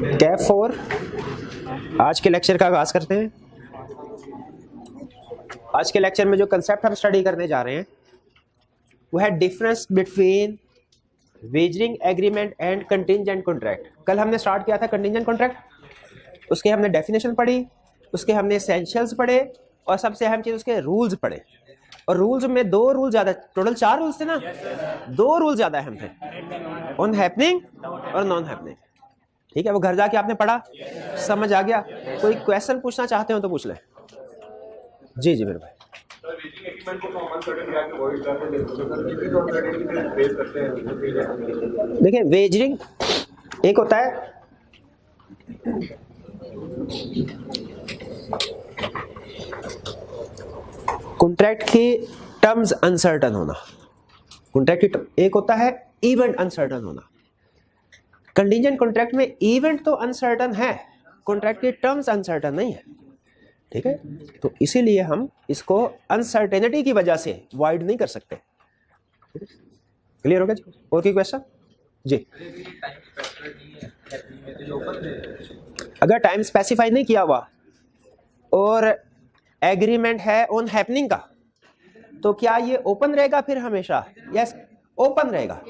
Cap 4 आज के lecture का आगाज करते हैं। आज के लेक्चर में जो कंसेप्ट हम स्टडी करने जा रहे हैं वो है difference between wagering agreement and contingent contract. कल हमने स्टार्ट किया था कंटिंजेंट कॉन्ट्रैक्ट, उसके हमने डेफिनेशन पढ़ी, उसके हमने एसेंशियल्स पढ़े और सबसे अहम चीज उसके रूल्स पढ़े। और रूल्स में दो रूल ज्यादा, टोटल 4 रूल्स थे ना, 2 रूल ज्यादा अहम थे, ऑन हैपनिंग और नॉन हैपनिंग। ठीक है, वो घर जाके आपने पढ़ा, समझ आ गया। कोई क्वेश्चन पूछना चाहते हो तो पूछ लें। जी जी मेरे भाई। देखिए वेजरिंग एक होता है कॉन्ट्रैक्ट की टर्म्स अनसर्टन होना, कॉन्ट्रैक्ट की एक होता है इवेंट अनसर्टन होना। कंटिंजेंट कॉन्ट्रैक्ट में इवेंट तो अनसर्टन है, कॉन्ट्रैक्ट की टर्म्स अनसर्टन नहीं है। ठीक है, तो इसीलिए हम इसको अनसर्टेनिटी की वजह से वॉइड नहीं कर सकते। क्लियर हो गया जी? और कोई क्वेश्चन? जी, अगर टाइम स्पेसिफाई नहीं किया हुआ और एग्रीमेंट है ऑन हैपनिंग का, तो क्या ये ओपन रहेगा फिर हमेशा? यस, ओपन रहेगा।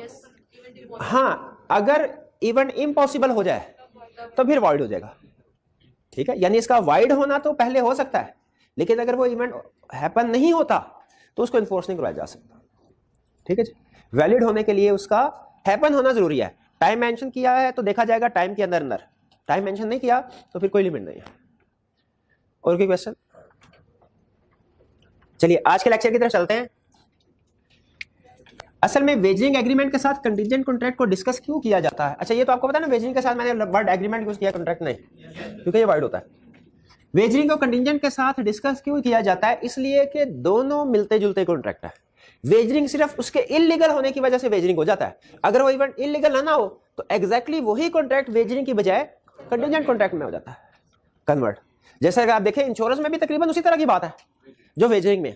हाँ, अगर इवेंट इम्पॉसिबल हो जाए तो फिर वॉइड हो जाएगा। ठीक है, यानी इसका वाइड होना तो पहले हो सकता है, लेकिन अगर वो इवेंट हैपन नहीं होता तो उसको इन्फोर्स नहीं करवाया जा सकता। ठीक है जी, वैलिड होने के लिए उसका हैपन होना जरूरी है। टाइम मेंशन किया है तो देखा जाएगा टाइम के अंदर अंदर, टाइम मेंशन नहीं किया तो फिर कोई लिमिट नहीं है। और कोई क्वेश्चन? चलिए आज के लेक्चर की तरफ चलते हैं। असल में वेजरिंग एग्रीमेंट के साथ कंटिंजेंट कॉन्ट्रैक्ट को डिस्कस क्यों किया जाता है? अच्छा, ये तो आपको पता है ना, वेजरिंग के साथ मैंने वर्ड एग्रीमेंट यूज किया, कॉन्ट्रैक्ट नहीं, क्योंकि ये वाइड होता है। वेजरिंग को कंटिंजेंट के साथ डिस्कस क्यों किया जाता है? इसलिए कि दोनों मिलते जुलते कॉन्ट्रैक्ट है। वेजरिंग सिर्फ उसके इलीगल होने की वजह से वेजरिंग हो जाता है। अगर वो इवेंट इलीगल ना हो तो एग्जैक्टली वही कॉन्ट्रैक्ट वेजरिंग की बजाय कंटिंजेंट कॉन्ट्रैक्ट में हो जाता है कन्वर्ट। जैसे अगर आप देखें इंश्योरेंस में भी तकरीबन उसी तरह की बात है जो वेजरिंग में।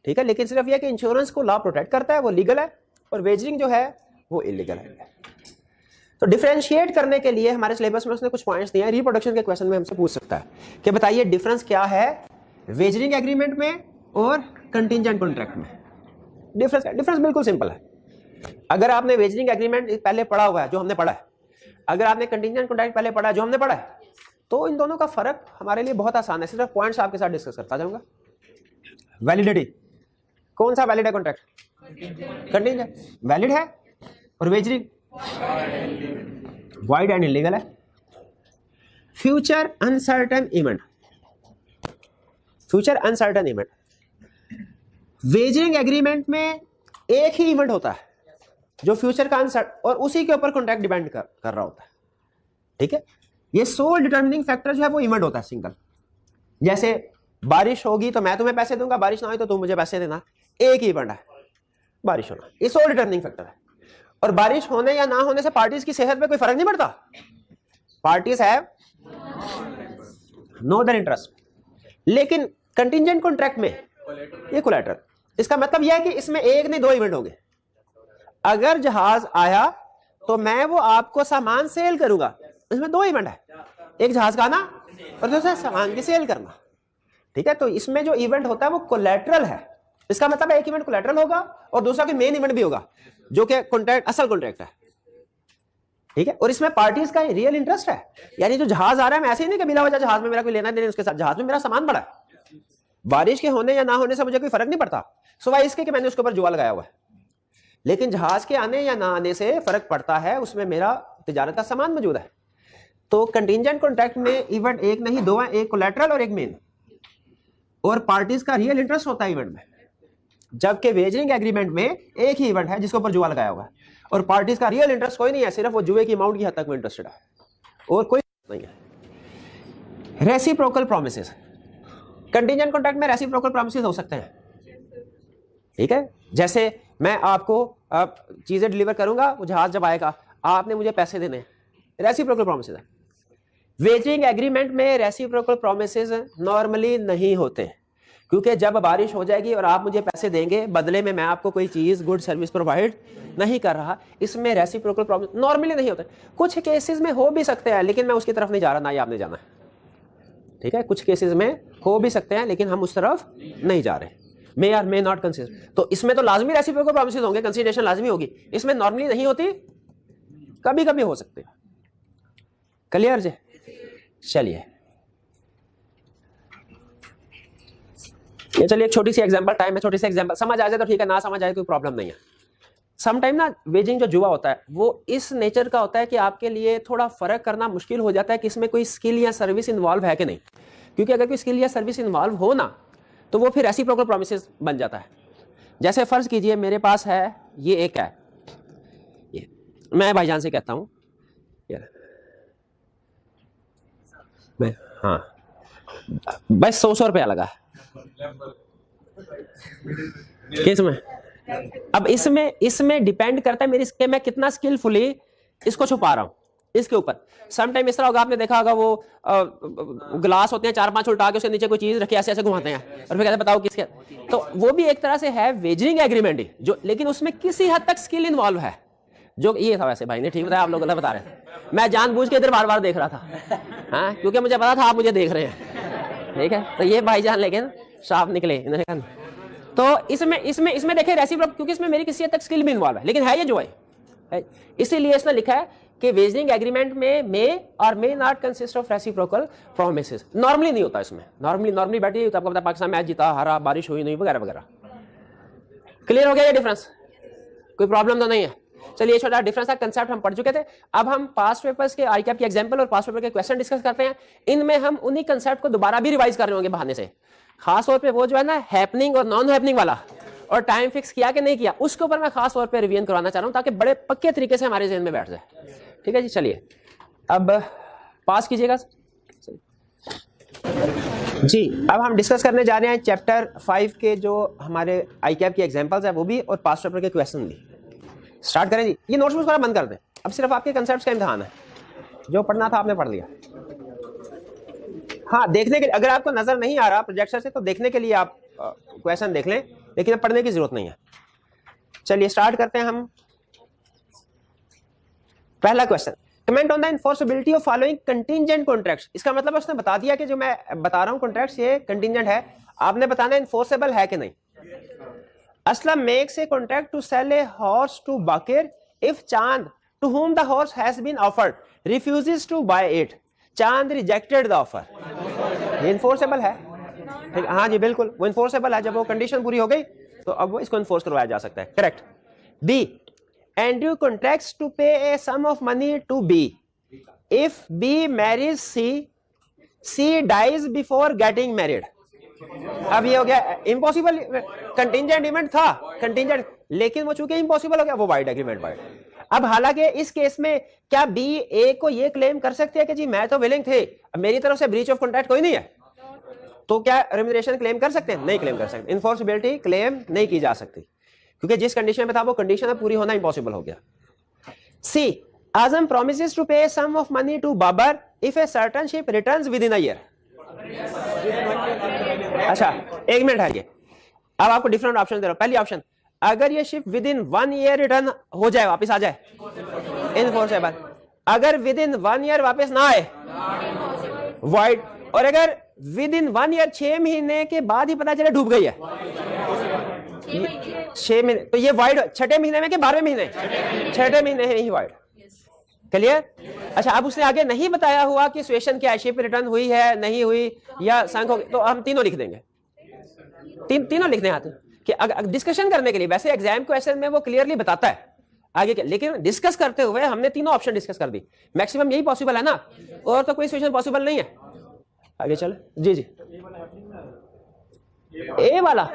ठीक है, लेकिन सिर्फ यह कि इंश्योरेंस को लॉ प्रोटेक्ट करता है, वो लीगल है, और वेजरिंग जो है वो इलीगल है। तो डिफरेंशिएट करने के लिए हमारे सिलेबस में उसने कुछ पॉइंट्स दिए हैं। रिप्रोडक्शन के क्वेश्चन में हमसे पूछ सकता है कि बताइए डिफरेंस क्या है वेजरिंग एग्रीमेंट में और कंटिंजेंट कॉन्ट्रैक्ट में। डिफरेंस बिल्कुल सिंपल है। अगर आपने वेजरिंग एग्रीमेंट पहले पढ़ा हुआ है जो हमने पढ़ा है, अगर आपने कंटिंजेंट कॉन्ट्रैक्ट पहले पढ़ा है जो हमने पढ़ा है, तो इन दोनों का फर्क हमारे लिए बहुत आसान है। सिर्फ पॉइंट्स आपके साथ डिस्कस करता जाऊंगा। वैलिडिटी, कौन सा वैलिड है कॉन्ट्रैक्ट? कंटिंजेंट वैलिड है, और वेजरिंग वाइड एंड इलीगल है। Future uncertain event, future uncertain event, wagering agreement में एक ही इवेंट होता है जो फ्यूचर का अनसर्ट, और उसी के ऊपर कॉन्ट्रैक्ट डिपेंड कर रहा होता है। ठीक है, ये सोल डिटर्मिनिंग फैक्टर जो है वो इवेंट होता है सिंगल। जैसे बारिश होगी तो मैं तुम्हें पैसे दूंगा, बारिश ना हो तो तुम मुझे पैसे देना, एक ही इवेंट है बारिश होना, ये सोल डिटर्मिनिंग फैक्टर है। और बारिश होने या ना होने से पार्टीज की सेहत पे कोई फर्क नहीं पड़ता। Parties have no other interest. लेकिन कंटिंजेंट कॉन्ट्रैक्ट में ये कोलैटरल, इसका मतलब यह है कि इसमें एक नहीं 2 इवेंट होंगे। अगर जहाज आया तो मैं वो आपको सामान सेल करूंगा, इसमें 2 इवेंट है, एक जहाज का आना और दूसरा सामान की सेल करना। ठीक है, तो इसमें जो इवेंट होता है वो कोलैटरल है। इसका मतलब एक इवेंट कोलैटरल होगा और दूसरा कोई मेन इवेंट भी होगा जो कि कॉन्ट्रैक्ट असल कॉन्ट्रैक्ट है। ठीक है, और इसमें पार्टीज का रियल इंटरेस्ट है। यानी जो जहाज आ रहा है, मैं ऐसे ही नहीं कि बिना वजह जहाज में मेरा कोई लेना देना, उसके साथ जहाज में मेरा सामान पड़ा है, बारिश के होने या ना होने से मुझे कोई फर्क नहीं पड़ता, सिवाय इसके कि मैंने उसके ऊपर जुआ लगाया हुआ है। लेकिन जहाज के आने या ना आने से फर्क पड़ता है, उसमें मेरा तिजारत का सामान मौजूद है। तो कंटिंजेंट कॉन्ट्रैक्ट में इवेंट एक नहीं 2 है, एक कोलैटरल और एक मेन, और पार्टीज का रियल इंटरेस्ट होता है इवेंट में। जबकि वेजरिंग एग्रीमेंट में एक ही इवेंट है जिसके ऊपर जुआ लगाया हुआ है, और पार्टीज का रियल इंटरेस्ट कोई नहीं है, सिर्फ वो जुए की अमाउंट की हद तक वो इंटरेस्टेड है और कोई नहीं है। रेसिप्रोकल प्रोमिसेस, कंटिंजेंट कॉन्ट्रैक्ट में रेसिप्रोकल प्रोमिसेस हो सकते हैं। ठीक है, जैसे मैं आपको चीजें डिलीवर करूंगा, वो जहाज जब आएगा आपने मुझे पैसे देने, रेसिप्रोकल प्रोमिसेस है। वेजरिंग एग्रीमेंट में रेसिप्रोकल प्रोमिसेस नॉर्मली नहीं होते, क्योंकि जब बारिश हो जाएगी और आप मुझे पैसे देंगे, बदले में मैं आपको कोई चीज गुड सर्विस प्रोवाइड नहीं कर रहा, इसमें रेसिप्रोकल प्रॉमिस नॉर्मली नहीं होता। कुछ केसेस में हो भी सकते हैं, लेकिन मैं उसकी तरफ नहीं जा रहा, ना ही आपने जाना है, ठीक है। कुछ केसेस में हो भी सकते हैं, लेकिन हम उस तरफ नहीं जा रहे। मे और मे नॉट कंसिडर, तो इसमें तो लाजमी रेसिप्रोकल प्रॉमिसेस होंगे, कंसीडरेशन लाजमी होगी। इसमें नॉर्मली नहीं होती, कभी कभी हो सकते हैं। क्लियर जी? चलिए ये चलिए एक छोटी सी एग्जांपल, टाइम है, छोटी सी एग्जांपल, समझ आ जाए तो ठीक है, ना समझ आए कोई प्रॉब्लम नहीं है। समटाइम ना वेजिंग जो जुआ होता है वो इस नेचर का होता है कि आपके लिए थोड़ा फर्क करना मुश्किल हो जाता है कि इसमें कोई स्किल या सर्विस इन्वॉल्व है कि नहीं, क्योंकि अगर कोई स्किल या सर्विस इन्वॉल्व हो ना तो वो फिर रेसिप्रोकल प्रॉमिसेस बन जाता है। जैसे फर्ज कीजिए मेरे पास है ये एक है, ये मैं भाईजान से कहता हूँ मैं, हाँ बस 100 रुपया लगा किस में। अब इसमें डिपेंड करता है मेरी इसके मैं कितना स्किलफुली इसको छुपा रहा हूं इसके ऊपर। सम टाइम इस तरह होगा, आपने देखा होगा वो ग्लास होते हैं 4-5 उल्टा के उसके नीचे कोई चीज रखी ऐसे ऐसे घुमाते हैं और फिर कहते हैं बताओ किसके, तो वो भी एक तरह से है वेजरिंग एग्रीमेंट ही, जो लेकिन उसमें किसी हद तक स्किल इन्वॉल्व है। जो ये था, वैसे भाई ने ठीक बताया, आप लोग गलत बता रहे थे, मैं जानबूझ के इधर बार बार देख रहा था, हाँ क्योंकि मुझे पता था आप मुझे देख रहे हैं, ठीक है। तो ये भाईजान लेकिन साफ निकले। तो इसमें देखे रेसिप्रोकल, क्योंकि इसमें मेरी किसी हद तक स्किल भी इन्वॉल्व है, लेकिन है ये जो है, इसीलिए इसने लिखा है कि वेजरिंग एग्रीमेंट में मे और may not consist of reciprocal promises. Normally नहीं होता इसमें, नॉर्मली बैठी होता, आपको पता पाकिस्तान मैच जीता हारा, बारिश हुई नहीं वगैरह वगैरह। क्लियर हो गया ये डिफरेंस? कोई प्रॉब्लम तो नहीं है? चलिए छोटा डिफरेंस था, कंसेप्ट हम पढ़ चुके थे। अब हम पास्ट पेपर्स के आईकैप की एग्जांपल और पास्ट पेपर के क्वेश्चन डिस्कस करते हैं। इनमें हम उन्हीं कंसेप्ट को दोबारा भी रिवाइज कर रहे होंगे बहाने से, खास तौर पे वो जो है ना हैपनिंग और नॉन हैपनिंग वाला, और टाइम फिक्स किया कि नहीं किया उसके ऊपर मैं खास तौर पे रिवीजन करवाना चाह रहा हूं, ताकि बड़े पक्के तरीके से हमारे ज़हन में बैठ जाए। ठीक है जी, चलिए अब पास कीजिएगा जी। अब हम डिस्कस करने जा रहे हैं चैप्टर 5 के जो हमारे आईकैप की एग्जांपल्स है वो भी, और पास्ट पेपर के क्वेश्चन भी। स्टार्ट करें जी। ये नोट्स थोड़ा बंद कर दें, अब सिर्फ आपके कंसेप्ट्स का इम्तिहान है, जो पढ़ना था आपने पढ़ लिया। हाँ देखने के, अगर आपको नजर नहीं आ रहा प्रोजेक्टर से तो देखने के लिए आप क्वेश्चन देख लें, लेकिन अब पढ़ने की जरूरत नहीं है। चलिए स्टार्ट करते हैं हम। पहला question, comment on the enforceability of following contingent contracts. इसका मतलब उसने बता दिया कि जो मैं बता रहा हूं कॉन्ट्रैक्ट्स ये कंटिंजेंट है, आपने बताना एनफोर्सेबल है कि नहीं। Aslam makes a contract to sell a horse to Bakir if Chand, to whom the horse has been offered, refuses to buy it. Chand rejected the offer. ये enforceable है, ठीक? हाँ जी बिल्कुल, वो enforceable है। जब वो कंडीशन पूरी हो गई तो अब वो इसको enforce करवाया जा सकता है। Correct. B, Andrew contracts to pay a sum of money to B. If B marries C, C dies before getting married. अब ये हो गया इम्पॉसिबल, कंटिंजेंट इवेंट था कंटिंजेंट, लेकिन वो चूंकि इम्पॉसिबल हो गया वो वाइड एग्रीमेंट वाइड। अब हालांकि इस केस में क्या बी ए को ये क्लेम कर सकते हैं कि जी मैं तो विलिंग थे, अब मेरी तरफ से ब्रीच ऑफ कॉन्ट्रैक्ट कोई नहीं है, तो क्या रेम्यूनरेशन क्लेम कर सकते हैं? नहीं क्लेम कर सकते, इन्फोर्सिबिलिटी क्लेम नहीं की जा सकती, क्योंकि जिस कंडीशन में था वो कंडीशन पूरी होना इम्पॉसिबल हो गया। सी, आजम promises to pay a sum of money to Babar if a certain ship returns within a year. अच्छा एक मिनट है, ये अब आपको डिफरेंट ऑप्शन दे रहा हूं। पहली ऑप्शन, अगर ये ship with in 1 year return हो जाए, वापस आ जाए, इनफोर्सेबल। अगर विद इन 1 ईयर वापस ना आए, वाइड। और अगर विद इन 1 ईयर 6 महीने के बाद ही पता चले डूब गई है, 6 महीने, तो ये वाइड 6ठे महीने में कि 12वें महीने? 6ठे महीने ही वाइड। क्लियर? अच्छा अब उसने आगे नहीं बताया हुआ कि सिचुएशन क्या है, शिप रिटर्न हुई है नहीं हुई या संक हो गई, तो हम तीनों लिख देंगे, तीनों लिखने आते कि अगर डिस्कशन करने के लिए, वैसे एग्जाम क्वेश्चन में वो क्लियरली बताता है आगे के, लेकिन डिस्कस करते हुए हमने तीनों ऑप्शन डिस्कस कर दी। मैक्सिमम यही पॉसिबल है ना, और तो कोई सिचुएशन पॉसिबल नहीं है। आगे चले जी जी। ए वाला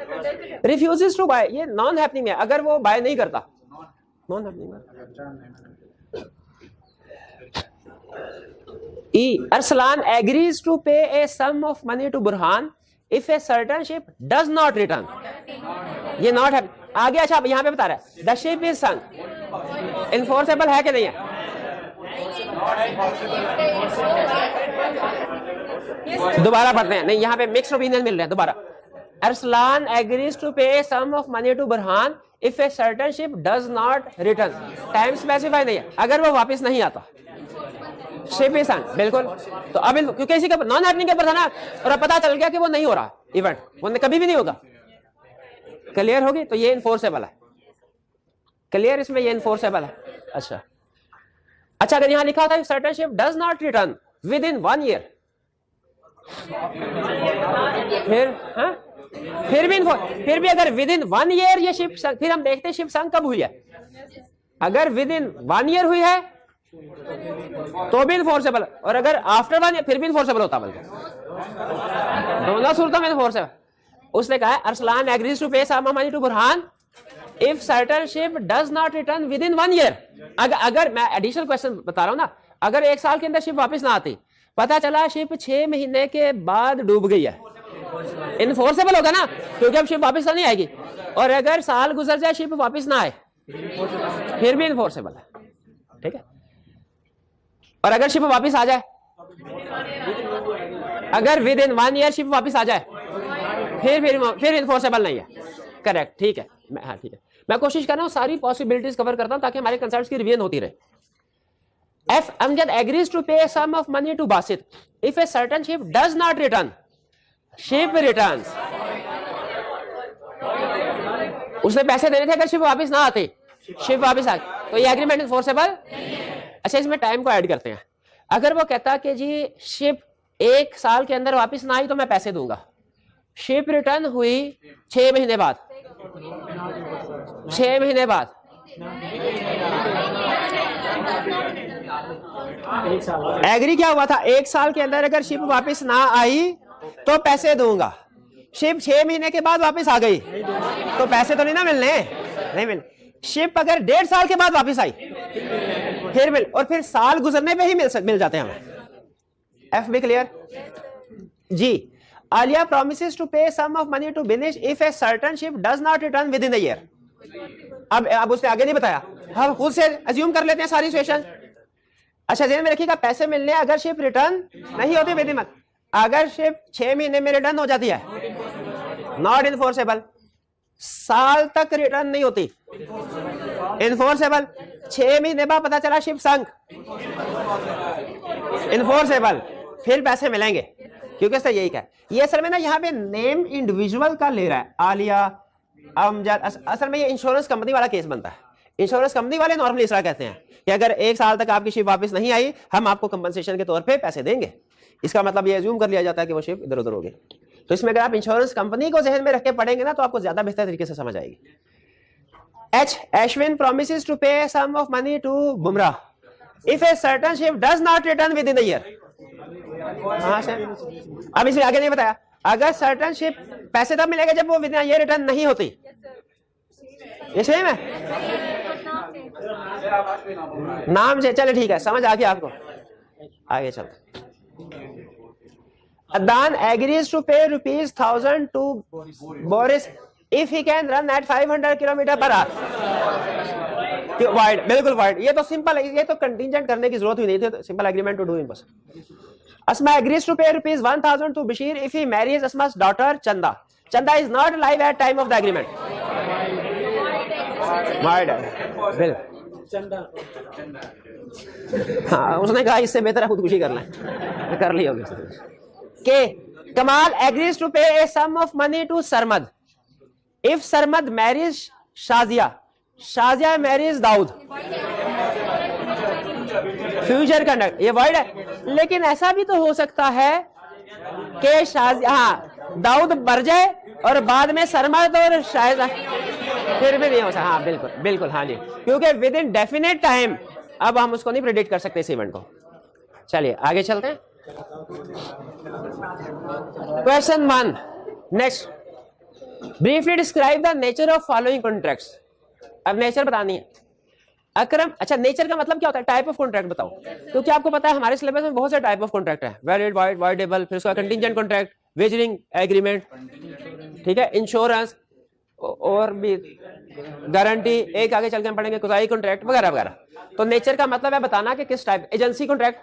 रिफ्यूजेस टू बाय, ये नॉन हैपनिंग है, अगर वो बाय नहीं करता, non happening. E, Arslan agrees to pay a sum of money to Burhan if a certain ship does not return. ये not है आगे। अच्छा यहाँ पे बता रहा है the ship is sunk, enforceable है कि नहीं है? दोबारा पढ़ते हैं, नहीं यहाँ पे मिक्स ओपिनियन मिल रहे हैं दोबारा। Arsalan agrees to pay sum of money to Burhan if a certain ship does not return, time specify नहीं है, अगर वो वापस नहीं आता शिप इज सunk, बिल्कुल। तो अब क्योंकि इसी का नॉन हैपनिंग के ऊपर था ना, और अब पता चल गया कि वो नहीं हो रहा इवेंट, वो कभी भी नहीं होगा, क्लियर होगी, तो ये इनफोर्सेबल है, क्लियर, इसमें ये इनफोर्सेबल है। अच्छा अगर यहां लिखा था certain ship does not return within 1 year, फिर भी अगर विद इन 1 ईयर ये शिप, फिर हम देखते हैं शिप संक कब हुई है, अगर विद इन 1 ईयर हुई है तो भी इनफोर्सेबल, और अगर आफ्टर 1 ईयर फिर भी इनफोर्सेबल होता, बल्कि दोनों सूरतों में इनफोर्सेबल। उसने कहा Arsalan agrees to pay some money to Burhan if certain ship does not return within 1 year. अगर मैं एडिशनल क्वेश्चन बता रहा हूं ना, अगर 1 साल के अंदर शिप वापस ना आती, पता चला शिप 6 महीने के बाद डूब गई है, इनफोर्सेबल होगा ना, क्योंकि अब शिप वापस नहीं आएगी, और अगर साल गुजर जाए शिप वापस ना आए फिर भी इनफोर्सेबल है, ठीक है। और अगर शिप वापस आ जाए, अगर विद इन 1 ईयर शिप वापस आ जाए, फिर इनफोर्सेबल नहीं है, करेक्ट, ठीक है। हाँ ठीक है, मैं कोशिश कर रहा हूं सारी पॉसिबिलिटीज कवर करता हूं ताकि हमारे कंसेप्ट्स की रिवीजन होती रहे। F Amjad agrees to pay a sum of money to Basit if a certain ship does not return, ship returns, उसने पैसे देने थे, अगर शिप वापस ना आते, शिप वापस आ, तो ये एग्रीमेंट इनफोर्सेबल। अच्छा इसमें टाइम को ऐड करते हैं, अगर वो कहता कि जी शिप 1 साल के अंदर वापस ना आई तो मैं पैसे दूंगा, शिप रिटर्न हुई 6 महीने बाद, 6 महीने बाद, एग्री क्या हुआ था, 1 साल के अंदर अगर शिप वापस ना आई तो पैसे दूंगा, शिप 6 महीने के बाद वापस आ गई तो पैसे तो नहीं ना मिलने, नहीं मिलने। शिप अगर 1.5 साल के बाद वापस आई फिर मिल, और फिर साल गुजरने पे ही मिल जाते हैं हमें। एफ बी क्लियर जी। Alia promises to pay sum of money to Binish if a certain ship does not return within a year। अब उसने आगे नहीं बताया, हम खुद से अज्यूम कर लेते हैं सारी सिचुएशन। अच्छा ध्यान में रखिएगा, पैसे मिलने अगर शिप रिटर्न नहीं होती विद इन, अगर शिप 6 महीने में रिटर्न हो जाती है नॉट इनफोर्सेबल, साल तक रिटर्न नहीं होती इनफोर्सेबल, 6 महीने बाद पता चला शिप संक इनफोर्सेबल, फिर पैसे मिलेंगे, क्योंकि इसने यही कहा। ये असल में ना यहाँ पे नेम इंडिविजुअल का ले रहा है, आलिया अमजद, असल में ये इंश्योरेंस कंपनी वाला केस बनता है। इंश्योरेंस कंपनी वाले नॉर्मली इस तरह कहते हैं कि अगर 1 साल तक आपकी शिप वापस नहीं आई, हम आपको कंपनसेशन के तौर पे पैसे देंगे, इसका मतलब ये अज्यूम कर लिया जाता है कि वो शिप इधर उधर हो गई। तो इसमें अगर आप इंश्योरेंस कंपनी को जहन में रख के पढ़ेंगे ना तो आपको ज्यादा बेहतर तरीके से समझ आएगी। H Ashwin promises to pay a sum of money to Bumrah if a certain ship does not return within a year। हाँ सर, अब इसमें आगे नहीं बताया, अगर सर्टन शिप, पैसे तब मिलेगा जब वो विद इन ईयर रिटर्न नहीं होती, ये सेम है नाम से, चले ठीक है, समझ आ गया आपको, आगे चलते। अदान agrees to pay ₹1000 to Boris if he can run at 500 kilometre per hour wide, बिल्कुल वाइड, ये तो सिंपल है, ये तो कंटिंजेंट करने की जरूरत ही नहीं थी, सिंपल एग्रीमेंट टू डू इन बस। Asma agrees to pay ₹1000 to Bashir if he marries Asma's daughter Chanda. Chanda is not alive at time of the agreement. Bill हाँ, उसने कहा इससे बेहतर खुदकुशी करना है, कर ली होगी। के Kamal agrees to pay a sum of money to Sarmad if Sarmad marries Shazia, Shazia marries Daud। Future conduct ये वर्ड है, लेकिन ऐसा भी तो हो सकता है कि शाज़िया, हाँ दाऊद मर जाए और बाद में सरमद और शायद, फिर भी नहीं हो सकता। हाँ बिल्कुल बिल्कुल, हाँ जी, क्योंकि विद इन डेफिनेट टाइम अब हम उसको नहीं प्रेडिक्ट कर सकते इस इवेंट को। चलिए आगे चलते हैं। Question 1 next, briefly describe the nature of following contracts. अब नेचर बतानी है अकरम। अच्छा नेचर का मतलब क्या होता है, टाइप ऑफ कॉन्ट्रैक्ट बताओ, क्योंकि आपको पता है हमारे सिलेबस में बहुत से टाइप ऑफ कॉन्ट्रैक्ट है, वैलिड, वाइड, वाइडेबल, फिर उसका कंटिंजेंट कॉन्ट्रैक्ट, वेजरिंग एग्रीमेंट, ठीक है, इंश्योरेंस और भी गारंटी, एक आगे चल के हम पढ़ेंगे कुजाई कॉन्ट्रैक्ट वगैरह वगैरह। तो नेचर का मतलब है बताना कि किस टाइप, एजेंसी कॉन्ट्रैक्ट।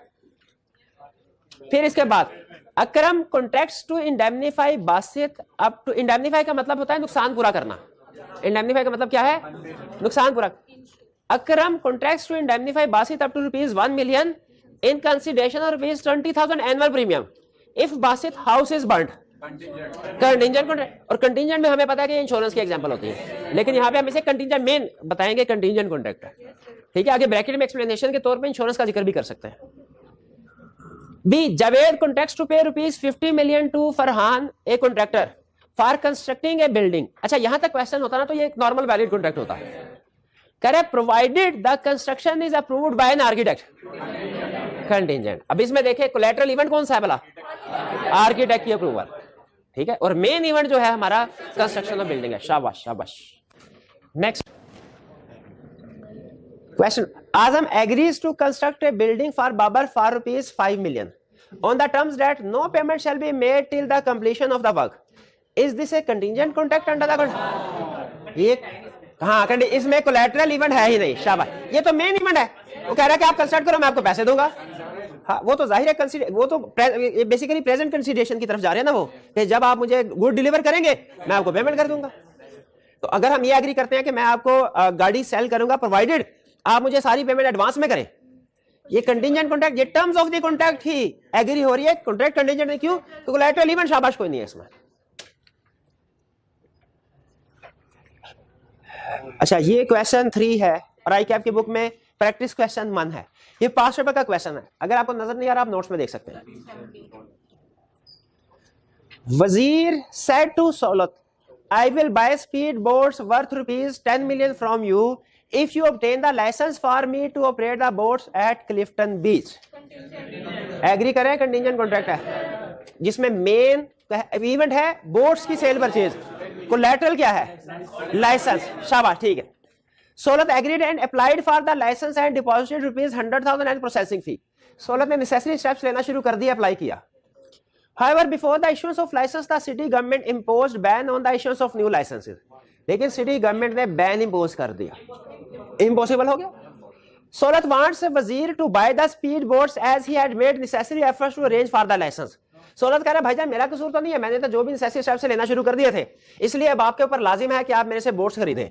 फिर इसके बाद Akram contracts to indemnify Basit up to, indemnify का मतलब होता है नुकसान पूरा करना, इंडेमनीफाई का मतलब क्या है, नुकसान पूरा। Akram contracts to indemnify Basit up to ₹1 million in consideration of ₹20,000 annual premium if Basit house is burned. Contingent contract, और कंटिंजेंट में हमें पता है कि इंश्योरेंस की एग्जांपल होती है, लेकिन यहाँ पे हम इसे कंटिंजेंट मेन बताएंगे, कंटिंजेंट कॉन्ट्रैक्ट है, ठीक है। आगे ब्रैकेट में एक्सप्लेनेशन के तौर पे इंश्योरेंस का जिक्र भी कर सकते हैं। B, Javed contracts to pay ₹50 million to Farhan a contractor for constructing a building. अच्छा, यहां तक क्वेश्चन होता ना तो ये एक नॉर्मल वैलिड कॉन्ट्रैक्ट होता है। कह रहे provided the construction is approved by an architect, contingent. अब इसमें देखिए कोलैटरल इवेंट कौन सा है भला, आर्किटेक्ट की अप्रूवल, ठीक है, और मेन इवेंट जो है हमारा कंस्ट्रक्शन ऑफ बिल्डिंग है। शाबाश शाबाश। Next question, Azam agrees to construct a building for Babar for ₹5 million on the terms that no payment shall be made till the completion of the work. Is this a contingent contract under the contract? ये हाँ, इसमें collateral event है ही नहीं। शाबाश, ये तो main event है। वो कह रहा है कि आप कंस्ट्रक्ट करो, मैं आपको पैसे दूंगा। हाँ, वो तो जाहिर है, वो तो बेसिकली प्रेजेंट कंसीडरेशन की तरफ जा रहे हैं ना, वो कि जब आप मुझे गुड डिलीवर करेंगे मैं आपको पेमेंट कर दूंगा। तो अगर हम ये एग्री करते हैं कि मैं आपको गाड़ी सेल करूंगा प्रोवाइडेड आप मुझे सारी पेमेंट एडवांस में करें, ये कंटिंजेंट कॉन्ट्रैक्ट, ये टर्म्स ऑफ द कॉन्ट्रैक्ट ही एग्री हो रही है, कॉन्ट्रैक्ट कंटिंजेंट है। क्यों? तो कोलैटरल इवेंट शाबाश कोई नहीं है इसमें। अच्छा, ये क्वेश्चन 3 है और आई कैप की बुक में प्रैक्टिस क्वेश्चन 1 है। ये 5 रुपए का क्वेश्चन है, अगर आपको नजर नहीं आ रहा आप नोट्स में देख सकते हैं। Wazir said to Solat, I will buy speed boats worth ₹10 million from you if you obtain the license for me to operate the boats at Clifton Beach. Agree करें, कंटिंजेंट कॉन्ट्रैक्ट है जिसमें मेन इवेंट है boats की sale purchase, collateral क्या है, license. शाबाश, ठीक है। Solat agreed and applied for the license and deposited ₹100,000 and processing fee. Solat ने नेसेसरी स्टेप्स लेना शुरू कर दिया, अप्लाई किया। However, before the issuance of license, the city government imposed ban on the issuance of new licenses. लेकिन city government ने ban impose कर दिया, इम्पॉसिबल हो गया। Solat wants Wazir to buy the speed boats as he had made necessary efforts to arrange for the license. Solat कह रहा है भाईजान मेरा कसूर तो नहीं है, मैंने तो जो भी नेसेसरी स्टेप्स लेना शुरू कर दिए थे, इसलिए अब आपके ऊपर लाजिम है कि आप मेरे से बोट्स खरीदें।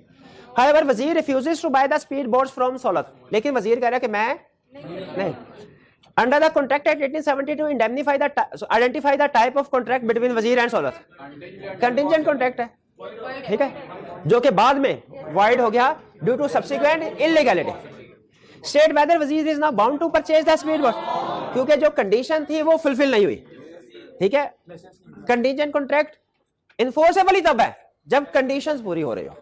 However Wazir refuses to buy the speed boats from Solat, लेकिन वजीर कह रहा है कि मैं नहीं। Under the contract act 1872 indemnify the identify the type of contract between Wazir and Solat, contingent contract है, ठीक है, जो कि बाद में वाइड हो गया due to subsequent illegality. State whether Wazir is now bound to purchase the speed boat, क्योंकि जो कंडीशन थी वो फुलफिल नहीं हुई, ठीक है। कंटिंजेंट कॉन्ट्रैक्ट इन्फोर्सेबल ही तब है जब कंडीशंस पूरी हो रही हो,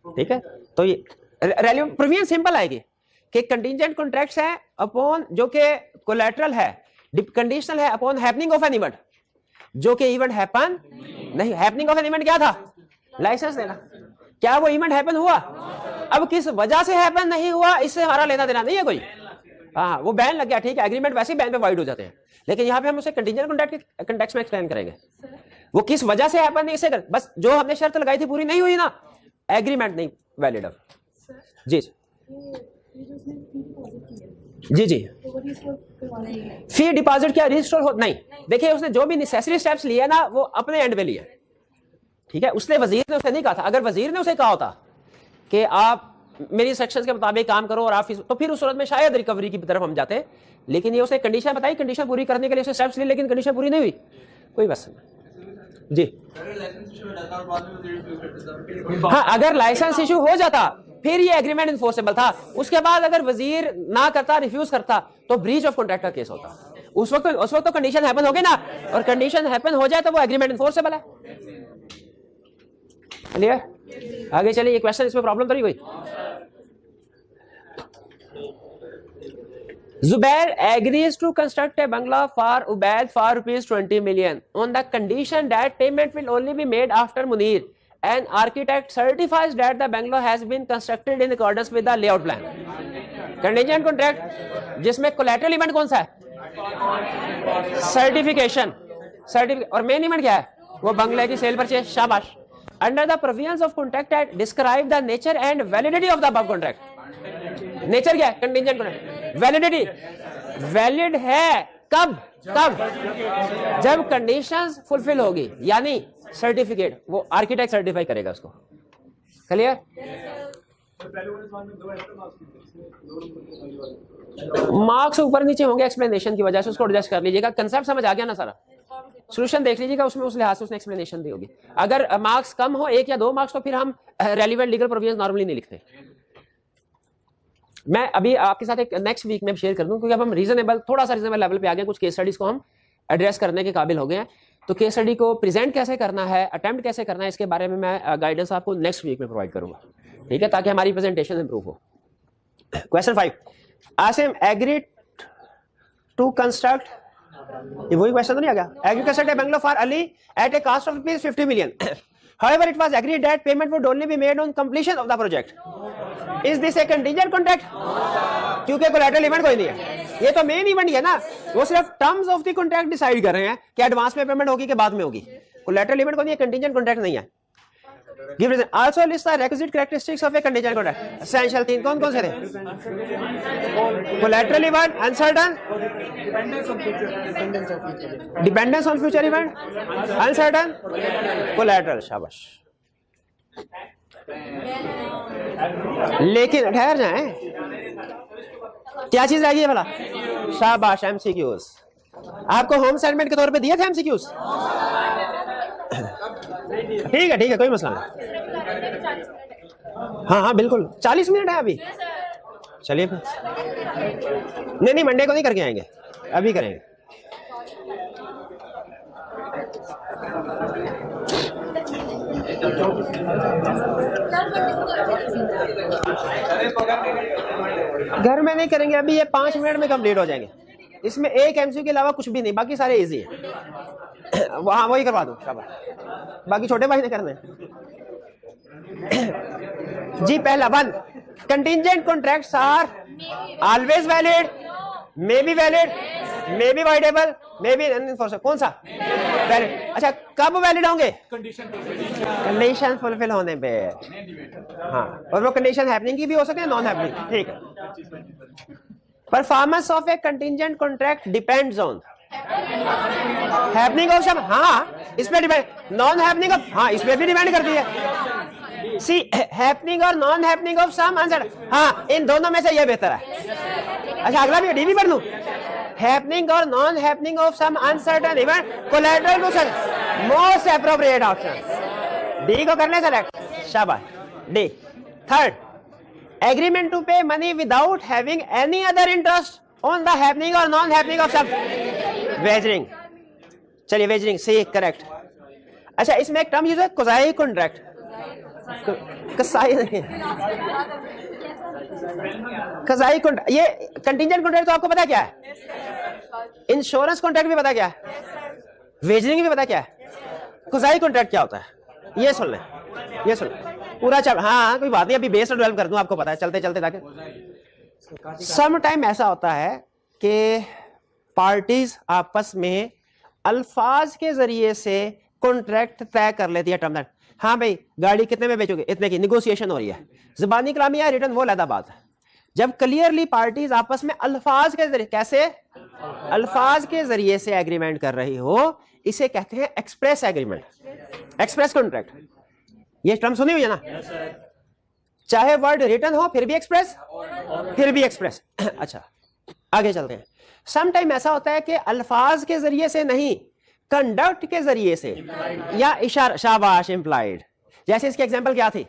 ठीक है। तो ये प्रीवियस सिंपल आएगी कि कंटिंजेंट कॉन्ट्रैक्ट्स है अपॉन जो कि कोलैटरल है, कंडीशनल है upon happening of an event, जो कि इवेंट हैपन नहीं। हैपनिंग ऑफ एन इवेंट क्या था, लाइसेंस देना। क्या वो इवेंट हैपन हुआ? अब किस वजह से हैपन नहीं हुआ इससे हमारा लेना देना नहीं है कोई। हाँ, वो बैन लग गया, ठीक है, एग्रीमेंट वैसे ही बैन पे वाइड हो जाते हैं, लेकिन यहाँ पे हम उसे कंटिंजेंट कॉन्ट्रैक्ट के कॉन्टेक्स्ट में एक्सप्लेन करेंगे। वो किस वजह से हैपन नहीं, इसे कर बस जो हमने शर्त लगाई थी पूरी नहीं हुई ना, एग्रीमेंट नहीं वैलिड। अब जी जी जी, फी डिपॉजिट क्या रजिस्टर हो नहीं। देखिए उसने जो भी नेसेसरी स्टेप्स लिए ना वो अपने एंड पे लिए, ठीक है। उसने वजीर ने उसे नहीं कहा था, अगर वजीर ने उसे कहा होता कि आप मेरी इंस्ट्रक्शंस के मुताबिक काम करो और आप तो फिर उस सूरत में शायद रिकवरी की तरफ हम जाते, लेकिन ये उसने कंडीशन बताई, कंडीशन पूरी करने के लिए उसने स्टेप्स लिए, लेकिन कंडीशन पूरी नहीं हुई, कोई बस जी। हाँ, अगर लाइसेंस इशू हो जाता फिर ये एग्रीमेंट इन्फोर्सेबल था। उसके बाद अगर वजीर ना करता, रिफ्यूज करता, तो ब्रीच ऑफ कॉन्ट्रैक्ट का केस होता। उस वक्त तो कंडीशन हैपन हो गई ना, और कंडीशन हैपन हो जाए तो वो एग्रीमेंट इन्फोर्सेबल है। क्लियर? आगे चलिए, ये क्वेश्चन इसमें प्रॉब्लम तो नहीं हुई। Zubair agrees to construct a bungalow for Ubaid for ₹20 million on the condition that payment will only be made after Munir. An architect certifies that the bungalow has been constructed in accordance with the layout plan. Contingent contract जिसमें collateral event कौन सा है? Certification. और main event क्या है? वो बंगले की सेल परचेज। शाबाश। Under the provisions of contract act describe the nature and validity of the above contract. Nature क्या है? Contingent contract. वैलिडिटी वैलिड है कब कब जब कंडीशंस फुलफिल होगी, यानी सर्टिफिकेट वो आर्किटेक्ट सर्टिफाई करेगा उसको। क्लियर? मार्क्स ऊपर नीचे होंगे एक्सप्लेनेशन की वजह से, उसको एडजस्ट कर लीजिएगा। कंसेप्ट समझ आ गया ना सारा? सॉल्यूशन देख लीजिएगा, उसमें उस लिहाज से उसने एक्सप्लेनेशन दी होगी। अगर मार्क्स कम हो 1 या 2 मार्क्स, तो फिर हम रेलिवेंट लीगल प्रोविजन नॉर्मली नहीं लिखते। मैं अभी आपके साथ एक नेक्स्ट वीक में शेयर कर दूं, क्योंकि अब हम रीजनेबल, थोड़ा सा रीजनेबल लेवल पे आ गए, कुछ केस स्टडीज को हम एड्रेस करने के काबिल हो गए हैं। तो केस स्टडी को प्रेजेंट कैसे करना है, अटेम्प्ट कैसे करना है, इसके बारे में मैं गाइडेंस आपको नेक्स्ट वीक में प्रोवाइड करूंगा, ठीक है, ताकि हमारी प्रेजेंटेशन इंप्रूव हो। Question 5, Asim agreed to construct, ये वही क्वेश्चन तो नहीं आ गया? Agreed construct a bungalow for Ali at a cost of ₹50 million. However, it was agreed that payment would only be made on completion of the project. Is this a contingent contract? क्योंकि collateral event कोई नहीं है, ये तो main event है ना, वो सिर्फ terms of the contract decide कर रहे हैं कि एडवांस में पेमेंट होगी कि बाद में होगी। कोलैटरल इवेंट कोई नहीं है, कंटीजेंट कॉन्ट्रैक्ट नहीं है। Give reason also list the requisite characteristics of a contingent contract. Essential 3 कौन कौन से थे? Collateral event, uncertain, dependence on future event, uncertain, collateral. शाबाश। लेकिन ठहर जाएं, क्या चीज रहेगी भला? शाबाश, एमसीक्यूज। आपको होम असाइनमेंट के तौर पे दिए थे एमसीक्यूज? ठीक है ठीक है, कोई मसला नहीं। हाँ हाँ बिल्कुल, 40 मिनट है अभी। चलिए फिर, नहीं मंडे को नहीं करके आएंगे, अभी करेंगे। घर में नहीं करेंगे अभी, ये 5 मिनट में कंप्लीट हो जाएंगे। इसमें एक एमसीक्यू के अलावा कुछ भी नहीं, बाकी सारे इजी है। वहां वही करवा दो, शाबाश। बाकी छोटे भाई ने करने जी। पहला 1, contingent contracts are always valid, may be valid, may be voidable, may be unenforceable. कौन सा वैलिड? अच्छा, कब वैलिड होंगे? कंडीशन फुलफिल होने पे। हाँ, और वो कंडीशन हैपनिंग की भी हो सकती है, नॉन हैपनिंग। ठीक है। Performance of a contingent contract depends on happening of some. हाँ, इस पे डिपेंड। नॉन हैपनिंग ऑफ, हाँ इस पे भी डिपेंड करती है। सी हैपनिंग और non happening of some answer. हाँ, इन दोनों में से ये बेहतर है। अच्छा, अगला भी डी भी पढ़ लूं। हैपनिंग और non happening of some uncertain event, collateral to search, most appropriate option D को करने सेलेक्ट। शाबाश, D. Third, agreement to pay money without having any other interest on the happening और non happening of some, wagering. चलिए wagering सही, correct. अच्छा, इसमें एक term use है कज़ाई कॉन्ट्रैक्ट। कसाई नहीं, कज़ाई कॉन्ट्रैक्ट। ये कंटीजेंट कॉन्ट्रैक्ट तो आपको पता क्या है? इंश्योरेंस कॉन्ट्रैक्ट भी पता क्या है? वेजरिंग भी पता क्या है? कज़ाई कॉन्ट्रैक्ट क्या होता है? ये सुन लें, ये सुन लें पूरा। चल हाँ कोई बात नहीं, अभी बेस डेवलप कर दूं, आपको पता है चलते चलते ताकि। सम टाइम ऐसा होता है कि पार्टीज आपस में अल्फाज के जरिए से कॉन्ट्रैक्ट तय कर लेती है, टर्म। हाँ भाई, गाड़ी कितने में बेचोगे? इतने की। निगोशिएशन हो रही है। जुबानी कलामी या रिटर्न, वो अलग बात है। जब क्लियरली पार्टीज आपस में अल्फाज के जरिए, कैसे अल्फाज के जरिए से एग्रीमेंट कर रही हो, इसे कहते हैं एक्सप्रेस एग्रीमेंट, एक्सप्रेस कॉन्ट्रैक्ट। ये टर्म सुनी हुई है ना? चाहे वर्ड रिटर्न हो फिर भी एक्सप्रेस, फिर भी एक्सप्रेस। अच्छा, आगे चलते हैं। सम टाइम ऐसा होता है कि अल्फाज के जरिए से नहीं, कंडक्ट के जरिए से या इशारा। शाबाश, इंप्लाइड। जैसे इसकी एग्जांपल क्या थी?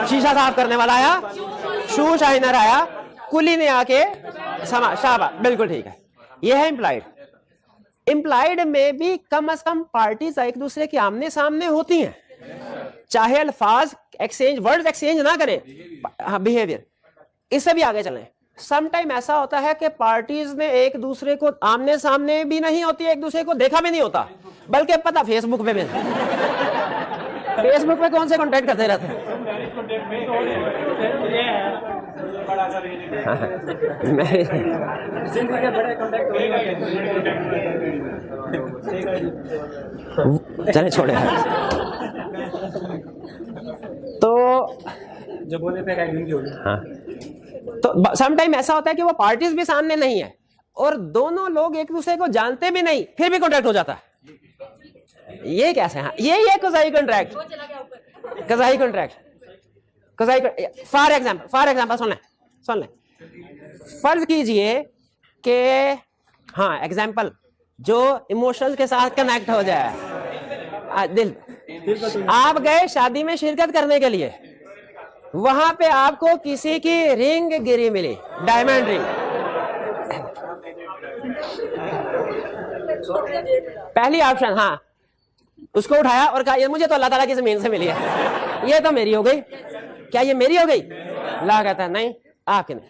शीशा साफ करने वाला आया, शू शाइनर आया, कुली ने आके शाबाश, बिल्कुल ठीक है। यह है इंप्लाइड। इंप्लाइड में भी कम से कम पार्टीज एक दूसरे के आमने सामने होती हैं, चाहे अल्फाज एक्सचेंज, वर्ड एक्सचेंज ना करें। बिहेवियर। इससे भी आगे चलें। सम टाइम ऐसा होता है कि पार्टीज ने एक दूसरे को आमने सामने भी नहीं होती, एक दूसरे को देखा भी नहीं होता, बल्कि पता फेसबुक पे भी। फेसबुक पे कौन से कॉन्टेक्ट करते रहते हैं? चले छोड़े। तो जब बोले थे हाँ, तो सम टाइम ऐसा होता है कि वो पार्टीज भी सामने नहीं है, और दोनों लोग एक दूसरे को जानते भी नहीं, फिर भी कॉन्ट्रैक्ट हो जाता है। ये कैसे? हाँ, यही है कज़ाई कॉन्ट्रैक्ट। कज़ाई कॉन्ट्रैक्ट, कज़ाई। फॉर एग्जाम्पल सुन लें। फर्ज कीजिए कि हाँ, एग्जाम्पल जो इमोशंस के साथ कनेक्ट हो जाए। दिल, आप गए शादी में शिरकत करने के लिए, वहां पे आपको किसी की रिंग गिरी मिली, डायमंड रिंग। पहली ऑप्शन, हाँ, उसको उठाया और कहा ये मुझे तो अल्लाह ताला की जमीन से मिली है, ये तो मेरी हो गई। क्या ये मेरी हो गई? अल्लाह कहता है नहीं, आपकी नहीं।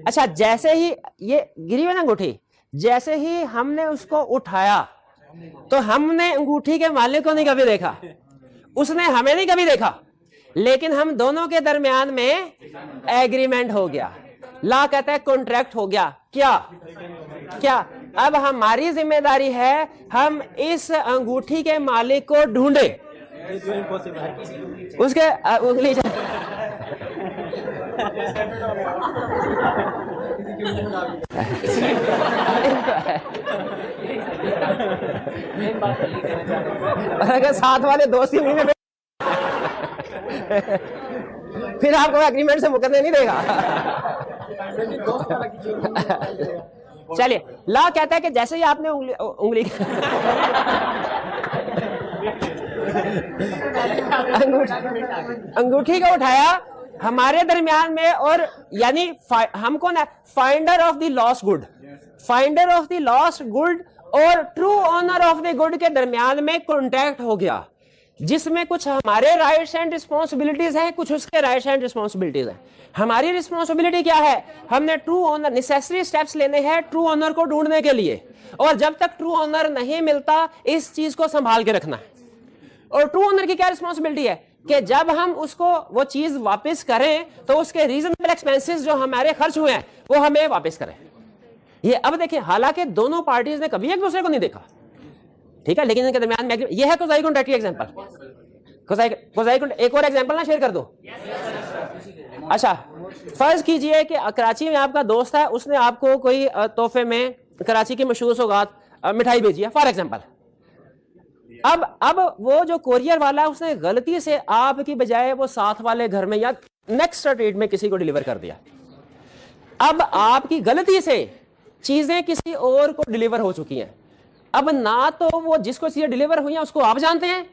अच्छा, जैसे ही ये गिरी हुई ना अंगूठी, जैसे ही हमने उसको उठाया तो हमने अंगूठी के मालिक को नहीं कभी देखा, उसने हमें नहीं कभी देखा, लेकिन हम दोनों के दरमियान में एग्रीमेंट हो गया। ला कहता है कॉन्ट्रैक्ट हो गया। क्या अब हमारी जिम्मेदारी है हम इस अंगूठी के मालिक को ढूंढे, उसके उंगली अगर साथ वाले दोस्त ही में फिर आपको एग्रीमेंट से मुकरने नहीं देगा। चलिए, ला कहता है कि जैसे ही आपने उंगली अंगूठी को उठाया हमारे दरमियान में, और यानी हमको ना finder of the lost good, finder of the lost good और true owner of the good के दरमियान में कॉन्ट्रैक्ट हो गया, जिसमें कुछ हमारे राइट्स एंड रिस्पॉन्सिबिलिटीज हैं, कुछ उसके राइट्स एंड रिस्पॉन्सिबिलिटीज हैं। हमारी रिस्पॉन्सिबिलिटी क्या है? हमने ट्रू ऑनर, नेसेसरी स्टेप्स लेने हैं ट्रू ऑनर को ढूंढने के लिए, और जब तक ट्रू ऑनर नहीं मिलता इस चीज को संभाल के रखना है। और ट्रू ऑनर की क्या रिस्पॉन्सिबिलिटी है कि जब हम उसको वो चीज वापस करें तो उसके रीजनेबल एक्सपेंसेस जो हमारे खर्च हुए हैं वो हमें वापस करें। ये अब देखिए, हालांकि दोनों पार्टीज ने कभी एक दूसरे को नहीं देखा, ठीक है, लेकिन इनके दरमियान में ये है कोज़ाई कॉन्ट्रैक्ट की एग्जांपल। कोज़ाई कॉन्ट्रैक्ट, एक और एग्जांपल ना शेयर कर दो। अच्छा, फर्ज कीजिए कि कराची में आपका दोस्त है, उसने आपको कोई तोहफे में कराची की मशहूर सौगात मिठाई भेजी है फॉर एग्जांपल। अब वो जो कोरियर वाला है उसने गलती से आपकी बजाय वो साथ वाले घर में या नेक्स्ट स्ट्रीट में किसी को डिलीवर कर दिया। अब आपकी गलती से चीजें किसी और को डिलीवर हो चुकी हैं। अब ना तो वो जिसको चीजें डिलीवर हुई हैं उसको आप जानते हैं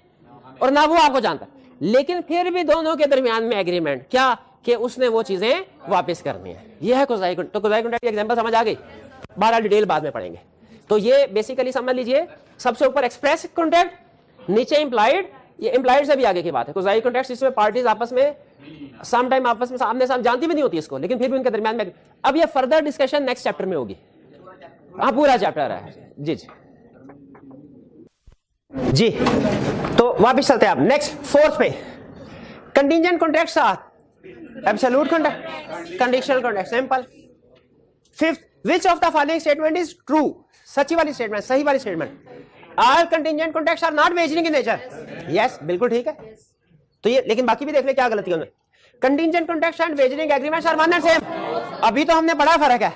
और ना वो आपको जानता है, लेकिन फिर भी दोनों के दरमियान में एग्रीमेंट क्या कि उसने वो चीजें वापस करनी है। ये है कोज़ाई कॉन्ट्रैक्ट। तो कोज़ाई कॉन्ट्रैक्ट की एग्जांपल समझ आ गई, बहरहाल डिटेल बाद में पढ़ेंगे। तो ये बेसिकली समझ लीजिए, सबसे ऊपर एक्सप्रेस कॉन्ट्रैक्ट, नीचे इंप्लाइड, ये इंप्लाइड से भी आगे की बात है। कोज़ाई कॉन्ट्रैक्ट जिसमें पार्टीज आपस में सम टाइम आपस में सामने सामने जानती भी नहीं होती इसको, लेकिन फिर भी उनके दरमियान में। अब ये फर्दर डिस्कशन नेक्स्ट चैप्टर में होगी। हाँ, पूरा चैप्टर है जी जी जी। तो वापस चलते हैं आप नेक्स्ट फोर्थ पे। Contingent contracts are absolute contract, conditional contract, simple. Fifth, which of the following statement is true? सच्ची वाली स्टेटमेंट, सही वाली statement. All contingent contracts are not wagering in nature. Yes, बिल्कुल ठीक है। तो ये, लेकिन बाकी भी देख ले क्या गलती है उनमें। Contingent contracts and wagering agreements are one and same. अभी तो हमने बड़ा फर्क है।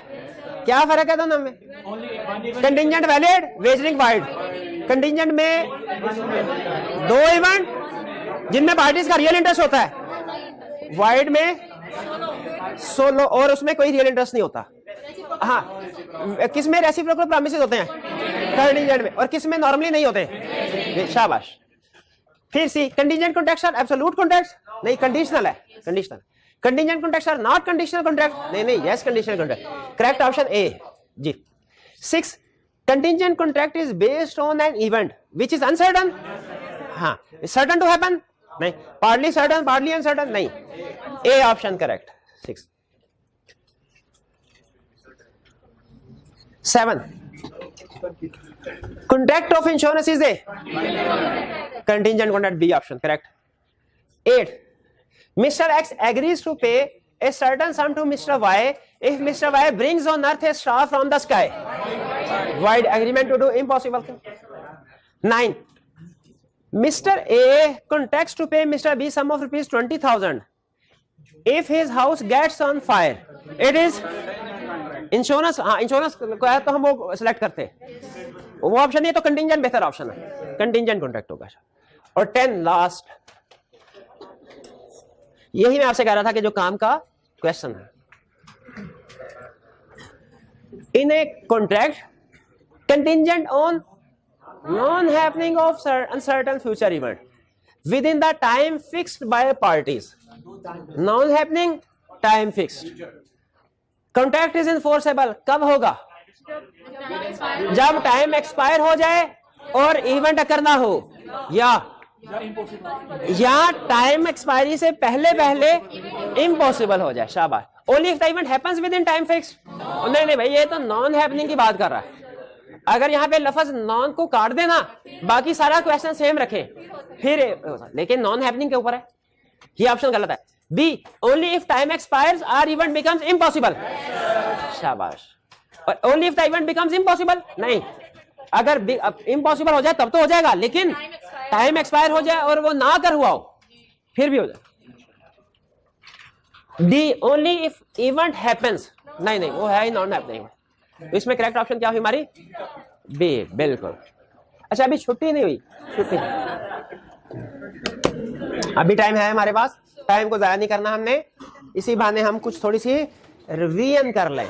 क्या फर्क है दोनों में? Contingent valid, wagering void। Contingent में दो इवेंट जिनमें पार्टीज का रियल इंटरेस्ट होता है, void में सोलो और उसमें कोई रियल इंटरेस्ट नहीं होता। हाँ, किसमें रेसिप्रोकल प्रॉमिसेस होते हैं? कंटिंजेंट में। और किसमें नॉर्मली नहीं होते? शाबाश। फिर C, contingent contracts are absolute contracts? नहीं, कंडीशनल है, conditional. Contingent contracts are not conditional contract? नहीं, yes, conditional contract. Correct option A जी। 6, contingent contract is based on an event which is uncertain. हाँ, certain to happen? नहीं। Partly certain, partly uncertain? नहीं। A option correct. 6। 7, contract of insurance is a contingent contract, B option correct. 8, Mr. X agrees to pay a certain sum to Mr. Y if Mr. Y brings on earth a star from the sky. Void agreement to do impossible. 9, Mr. A contracts to pay Mr. B sum of rupees 20,000 if his house gets on fire. It is insurance, हाँ insurance को है तो हम वो select करते हैं, वो option नहीं है तो कंटिंजेंट बेहतर ऑप्शन है, कंटिंजेंट कॉन्ट्रैक्ट होगा। और 10 लास्ट, यही मैं आपसे कह रहा था कि जो काम का क्वेश्चन है, in a contract contingent on non happening of uncertain future event within the time fixed by parties, non happening time fixed. Contract is enforceable कब होगा? जब टाइम एक्सपायर हो जाए और इवेंट अकर ना हो, या टाइम एक्सपायरी से पहले पहले इम्पॉसिबल हो जाए। शाबाश। Only if the event happens with in time fixed. नहीं भाई, ये तो नॉन हैपनिंग की बात कर रहा है। अगर यहाँ पे लफ्ज नॉन को काट देना, बाकी सारा क्वेश्चन सेम रखें फिर, लेकिन नॉन हैपनिंग के ऊपर है, ये ऑप्शन गलत है। B, only if time expires or event becomes impossible. शाबाश। और only if the event becomes impossible, नहीं, अगर इम्पॉसिबल हो जाए तब तो हो जाएगा, लेकिन टाइम एक्सपायर हो जाए और वो ना कर हुआ हो फिर भी हो जाए। D, only if event happens, नहीं वो है ही नॉन हैपनिंग। तो इसमें करेक्ट ऑप्शन क्या हुई हमारी? बी, बिल्कुल। अच्छा, अभी छुट्टी नहीं हुई, छुट्टी अभी टाइम है हमारे पास, टाइम को जाया नहीं करना हमने, इसी बहाने हम कुछ थोड़ी सी रिवीजन कर लें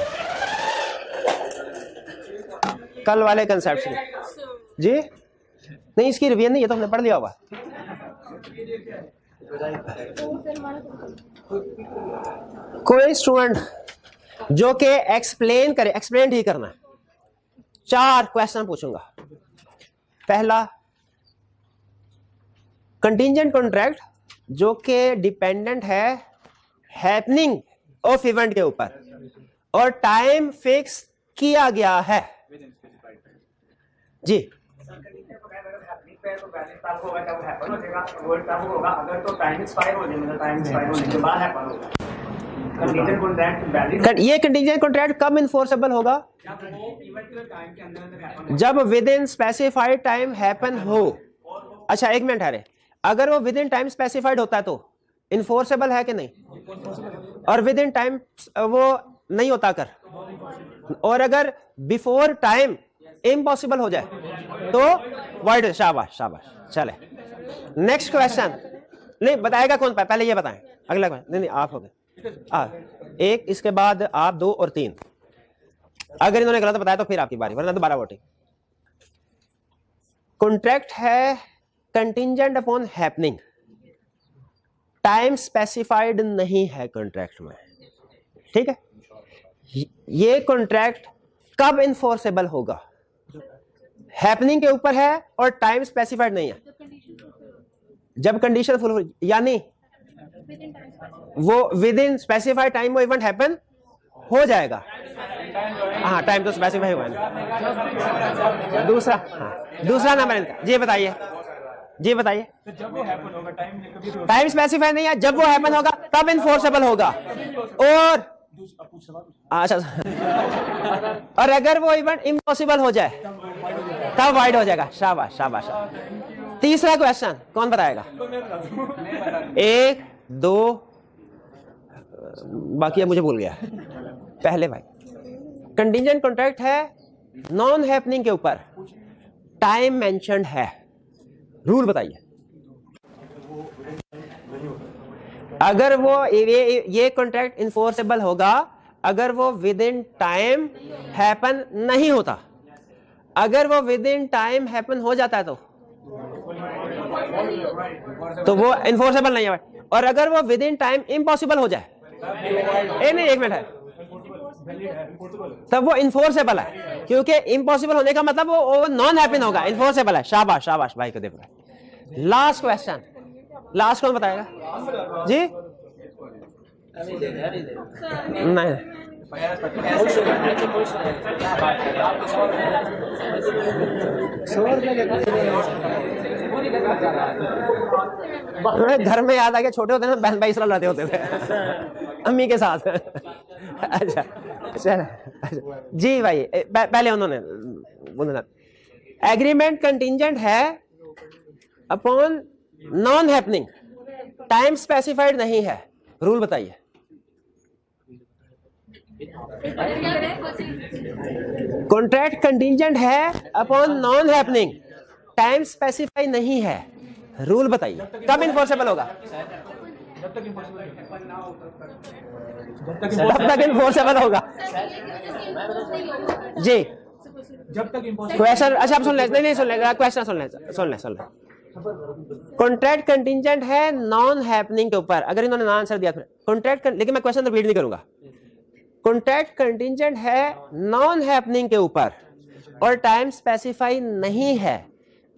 कल वाले कंसेप्ट में। जी नहीं, इसकी रिवीजन नहीं, ये तो हमने पढ़ लिया होगा। कोई स्टूडेंट जो कि एक्सप्लेन करे, एक्सप्लेन ही करना है, 4 क्वेश्चन पूछूंगा। पहला, कंटिंजेंट कॉन्ट्रैक्ट जो कि डिपेंडेंट है हैपनिंग ऑफ इवेंट के ऊपर और टाइम फिक्स किया गया है। जी, ये कंटिंजेंट कॉन्ट्रैक्ट कब इन्फोर्सेबल होगा? जब with in specified time happen हो। अच्छा एक मिनट, अरे अगर वो विद इन टाइम स्पेसिफाइड होता है तो इन्फोर्सेबल है कि नहीं? और विद इन टाइम वो नहीं होता कर, और अगर बिफोर टाइम इम्पॉसिबल हो जाए तो वाइड। शाबाश शाबाश। चले नेक्स्ट क्वेश्चन। नहीं बताएगा कौन? पहले ये बताएं, अगला क्वेश्चन। नहीं आप हो गए एक, इसके बाद आप 2 और 3। अगर इन्होंने गलत बताया तो फिर आपकी बारी, वरना दोबारा वोटिंग। कॉन्ट्रैक्ट है contingent upon happening, time specified नहीं है कॉन्ट्रैक्ट में, ठीक है? ये कॉन्ट्रैक्ट कब इन्फोर्सेबल होगा? हैपनिंग के ऊपर है और टाइम स्पेसिफाइड नहीं है। जब कंडीशन फुल, यानी वो विद इन स्पेसिफाइड टाइम वो इवेंट हैपन हो जाएगा। हाँ, टाइम तो स्पेसिफाई हुआ है। दूसरा, हाँ दूसरा नंबर इनका। जी बताइए, जी बताइए। टाइम स्पेसिफाई नहीं है, जब वो हैपन होगा तब इन्फोर्सेबल होगा। और अच्छा, और अगर वो इवेंट इम्पॉसिबल हो जाए तब वाइड हो जाएगा। शाबाश शाबाश। तीसरा क्वेश्चन कौन बताएगा? 1 2, बाकी अब मुझे भूल गया। पहले भाई, कंटिंजेंट कॉन्ट्रैक्ट है नॉन हैपनिंग के ऊपर, टाइम मेंशन्ड है, रूल बताइए। अगर वो ये कॉन्ट्रैक्ट इन्फोर्सेबल होगा अगर वो विद इन टाइम हैपन नहीं होता। अगर वो विद इन टाइम हैपन हो जाता है तो वो इन्फोर्सेबल नहीं है। और अगर वो विद इन टाइम इम्पॉसिबल हो जाए, नहीं एक मिनट है, तब वो इन्फोर्सेबल है, क्योंकि इम्पॉसिबल होने का मतलब वो नॉन हैपन होगा, इन्फोर्सेबल है। शाबाश शाबाश भाई को देखो। लास्ट क्वेश्चन, लास्ट कौन बताएगा? जी नहीं, घर में याद आ गया, छोटे होते ना बहन भाई सलाह लाते होते थे अम्मी के साथ। अच्छा जी भाई, पहले उन्होंने एग्रीमेंट कंटिंजेंट है upon non happening, time specified नहीं है, रूल बताइए। कॉन्ट्रैक्ट कंटिंजेंट है upon non happening, time specify नहीं है। रूल बताइए कब इन्फोर्सेबल होगा? जब तक इन्फोर्सेबल होगा जी। जब तक क्वेश्चन, अच्छा आप सुन ले, नहीं सुन लेगा क्वेश्चन, सुन ले। कॉन्ट्रैक्ट कंटिंजेंट है नॉन हैपनिंग के ऊपर, अगर इन्होंने ना आंसर दिया फिर कॉन्ट्रैक्ट, लेकिन मैं क्वेश्चन रिपीट नहीं करूंगा। कॉन्ट्रैक्ट कंटिंजेंट है नॉन हैपनिंग के ऊपर और टाइम स्पेसिफाई नहीं है,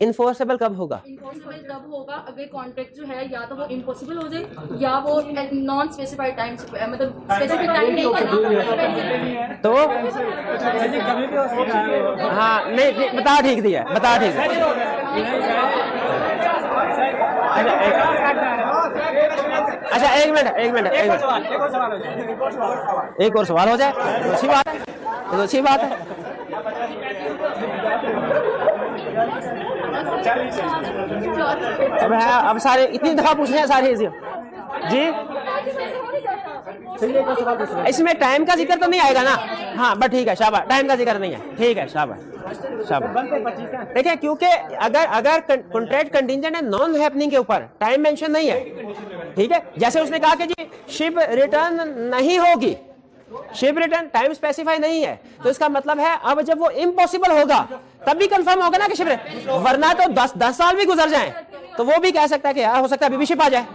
इन्फोर्सेबल कब होगा? इम्पॉसिबल तब होगा अगर कॉन्ट्रैक्ट जो है या तो वो इम्पॉसिबल हो जाए या वो नॉन स्पेसिफाइड टाइम, मतलब स्पेसिफिक टाइम नहीं तो हाँ नहीं बता ठीक दिया, बता ठीक अच्छा एक मिनट एक और सवाल हो जाए तो अच्छी बात है, तो अच्छी बात है। अब सारे इतनी दफा पूछने हैं सारे जी। इसमें टाइम का जिक्र तो नहीं आएगा ना? हाँ बस ठीक है, शाबाश, टाइम का जिक्र नहीं है, ठीक है, शाबाश। देखिए क्योंकि अगर कॉन्ट्रैक्ट कंटिंजेंट है नॉन हैपनिंग के ऊपर, टाइम मेंशन नहीं है, ठीक है। जैसे उसने कहा कि जी शिप रिटर्न नहीं होगी, शिप रिटर्न टाइम स्पेसिफाई नहीं है, तो इसका मतलब है अब जब वो इम्पॉसिबल होगा तब भी कंफर्म होगा ना कि शिप, वरना तो 10 साल भी गुजर जाएं तो वो भी कह सकता है कि यार हो सकता है अभी भी शिप आ जाए,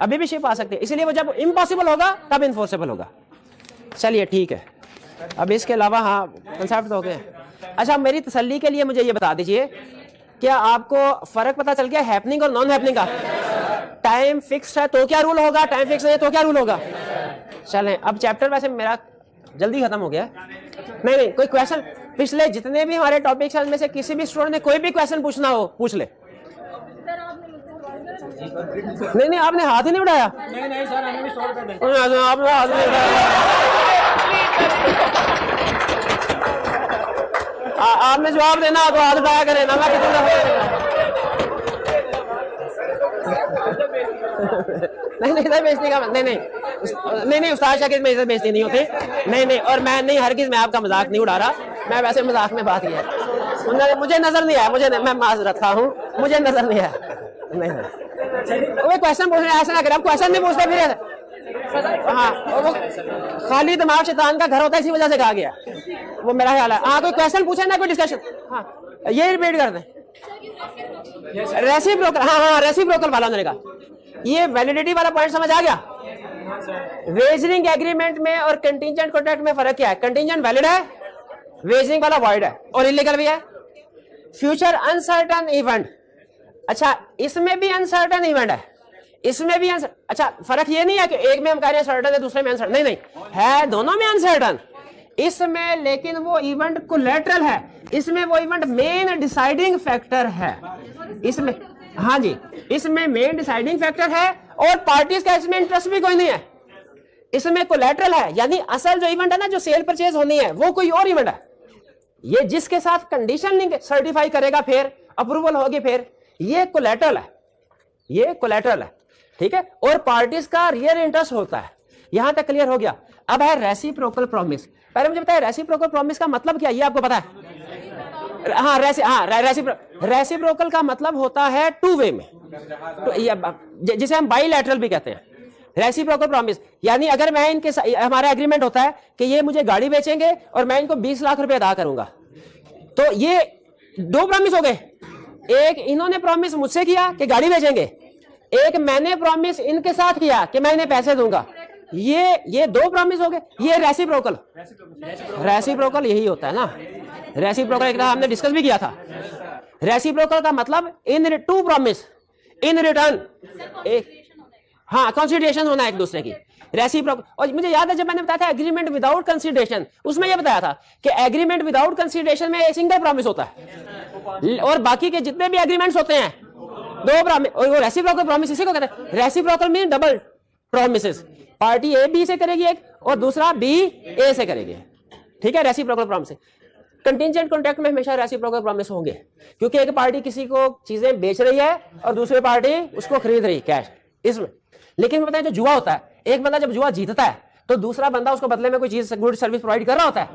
अभी भी शिप आ सकती है, इसलिए वो जब इम्पॉसिबल होगा तब इन्फोर्सेबल होगा। चलिए ठीक है, अब इसके अलावा हाँ कंसेप्ट तो हो गए। अच्छा मेरी तसल्ली के लिए मुझे ये बता दीजिए, क्या आपको फर्क पता चल गया हैपनिंग और नॉन हैपनिंग का? टाइम फिक्स है तो क्या रूल होगा, टाइम फिक्स है तो क्या रूल होगा? चलें अब चैप्टर वैसे मेरा जल्दी खत्म हो गया। नहीं कोई क्वेश्चन, पिछले जितने भी हमारे टॉपिक्स हैं में से किसी भी स्टूडेंट ने कोई भी क्वेश्चन पूछना हो पूछ ले। नहीं आपने हाथ ही नहीं उठाया। नहीं सर हमें भी 100 रुपए दें। आपने हाथ नहीं उठाया, आपने जवाब देना तो हाथ उठाया करें ना, मैं कितने दफे नहीं इधर बेइज्जती का नहीं उस्ताद शाकिर में इधर बेइज्जती नहीं होती, नहीं और मैं नहीं हरगिज़ मैं आपका मजाक नहीं उड़ा रहा, मैं वैसे मजाक में बात किया, मुझे नजर नहीं आया, मुझे मैं माजरत खा हूँ, मुझे नजर नहीं आया। नहीं वो क्वेश्चन पूछ रहे ऐसा ना करें, आप क्वेश्चन नहीं पूछते फिर हाँ वो खाली दिमाग शैतान का घर होता है, इसी वजह से कहा गया वो मेरा ख्याल है। हाँ कोई क्वेश्चन पूछे ना, कोई डिस्कशन, हाँ ये रिपीट कर दें। रेसिप्रोकल, हाँ रेसिप्रोकल वाला उन्होंने कहा, ये वैलिडिटी वाला पॉइंट समझ आ गया? वेजरिंग एग्रीमेंट में और कंटिंजेंट कॉन्ट्रैक्ट में फर्क क्या है? कंटिंजेंट वैलिड है, वेजरिंग वाला वॉइड है और इलीगल भी है। फ्यूचर अनसर्टन इवेंट, अच्छा इसमें भी अनसर्टन इवेंट है, इसमें भी अच्छा फर्क ये नहीं है कि एक में हम कह रहे हैं सर्टन है दूसरे में अनसर्टन, नहीं है दोनों में अनसर्टन इसमें, लेकिन वो इवेंट कोलैटरल है, इसमें वो इवेंट मेन डिसाइडिंग फैक्टर है इसमें। हाँ जी इसमें मेन डिसाइडिंग फैक्टर है और पार्टीज का इसमें इंटरेस्ट भी कोई नहीं है, इसमें कोलैटरल है, यानी असल जो इवेंट है ना, जो सेल परचेज होनी है वो कोई और इवेंट है, ये जिसके साथ कंडीशन लिंक सर्टिफाई करेगा फिर अप्रूवल होगी फिर, ये कोलैटरल है, ये कोलैटरल है, ठीक है, और पार्टीज का रियल इंटरेस्ट होता है। यहां तक क्लियर हो गया। अब है रेसिप्रोकल प्रॉमिस। पहले मुझे बताया रेसिप्रोकल प्रॉमिस का मतलब क्या, ये आपको पता है? हाँ रेसिप्रोकल का मतलब होता है टू वे में, तो जिसे हम बाइलैटरल भी कहते हैं। रेसिप्रोकल प्रॉमिस यानी अगर मैं इनके हमारा एग्रीमेंट होता है कि ये मुझे गाड़ी बेचेंगे और मैं इनको 20 लाख रुपए अदा करूंगा, तो ये दो प्रॉमिस हो गए, एक इन्होंने प्रॉमिस मुझसे किया कि गाड़ी बेचेंगे, एक मैंने प्रॉमिस इनके साथ किया कि मैं इन्हें पैसे दूंगा, ये दो प्रॉमिस हो गए, ये रेसिप्रोकल यही होता है ना। रेसिप्रोकल एक हमने डिस्कस भी किया था। रेसिप्रोकल का मतलब इन टू प्रॉमिस इन रिटर्न, हाँ कंसिडरेशन होना एक दूसरे की, रेसिप्रोकल। और मुझे याद है जब मैंने बताया था एग्रीमेंट विदाउट कंसिडरेशन, उसमें यह बताया था कि एग्रीमेंट विदाउट कंसिडरेशन में सिंगल प्रॉमिस होता है और बाकी के जितने भी एग्रीमेंट्स होते हैं दो प्रॉमिस, और वो रेसिप्रोकल प्रॉमिस इसी को कहते हैं। Reciprocal mean double promises, party A B से करेगी एक और दूसरा बी ए से करेगी, ठीक है, रेसिप्रोकल प्रॉमिस। कंटिंजेंट कॉन्ट्रैक्ट में हमेशा रेसिप्रोकल प्रॉमिस होंगे क्योंकि एक पार्टी किसी को चीजें बेच रही है और दूसरी पार्टी उसको खरीद रही कैश इसमें। लेकिन बताएं जो जुआ होता है, एक बंदा जब जुआ जीतता है तो दूसरा बंदा उसको बदले में कोई चीज गुड सर्विस प्रोवाइड कर रहा होता है?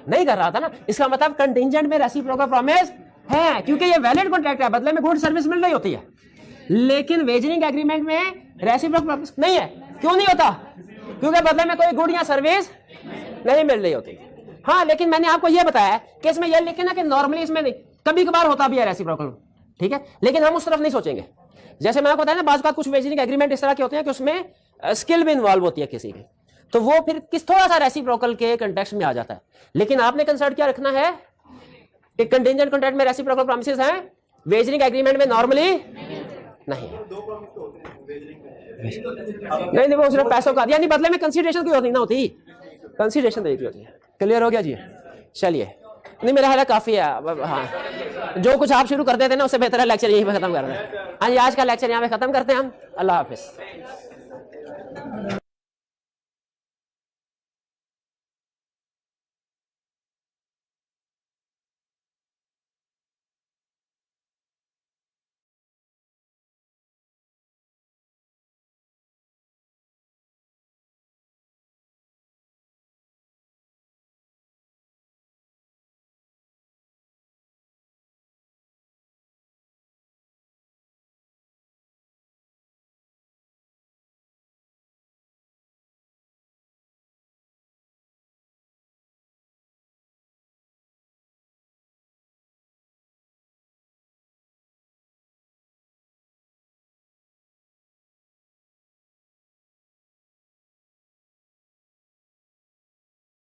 नहीं कर रहा था ना। इसका मतलब कंटिंजेंट में रेसिप्रोकल प्रॉमिस है, क्योंकि ये वैलिड कॉन्ट्रैक्ट है, बदले में गुड सर्विस मिल रही होती है। लेकिन वेजरिंग एग्रीमेंट में रेसिप्रोकल प्रॉमिस नहीं है। क्यों नहीं होता? क्योंकि बदले में कोई गुड या सर्विस नहीं मिल रही होती। हाँ, लेकिन मैंने आपको यह बताया कि इसमें यह लिखे ना कि नॉर्मली इसमें नहीं, कभी कभार होता भी है रेसिप्रोकल, ठीक है, लेकिन हम उस तरफ नहीं सोचेंगे। जैसे मैं आपको बताया ना, बात कुछ वेजरिंग एग्रीमेंट इस तरह के होते हैं कि उसमें स्किल भी इन्वॉल्व होती है किसी की, तो वो फिर किस थोड़ा सा रेसिप्रोकल के कंटेक्स्ट में आ जाता है। लेकिन आपने कंसर्न क्या रखना है कि कंटिंजेंट कॉन्ट्रैक्ट में रेसिप्रोकल प्रॉमिसेस हैं, वेजरिंग एग्रीमेंट में नॉर्मली नहीं। नहीं, वो सिर्फ पैसों का, यानी बदले में कंसीडरेशन की नहीं ना होती, कंसीडरेशन देगी होती है। क्लियर हो गया जी? चलिए, नहीं मेरा ख्याल काफी है। हाँ, जो कुछ आप शुरू कर देते ना उससे बेहतर है लेक्चर यहीं पे खत्म कर रहे हैं। हाँ जी, आज का लेक्चर यहाँ पे खत्म करते हैं हम। अल्लाह हाफिज।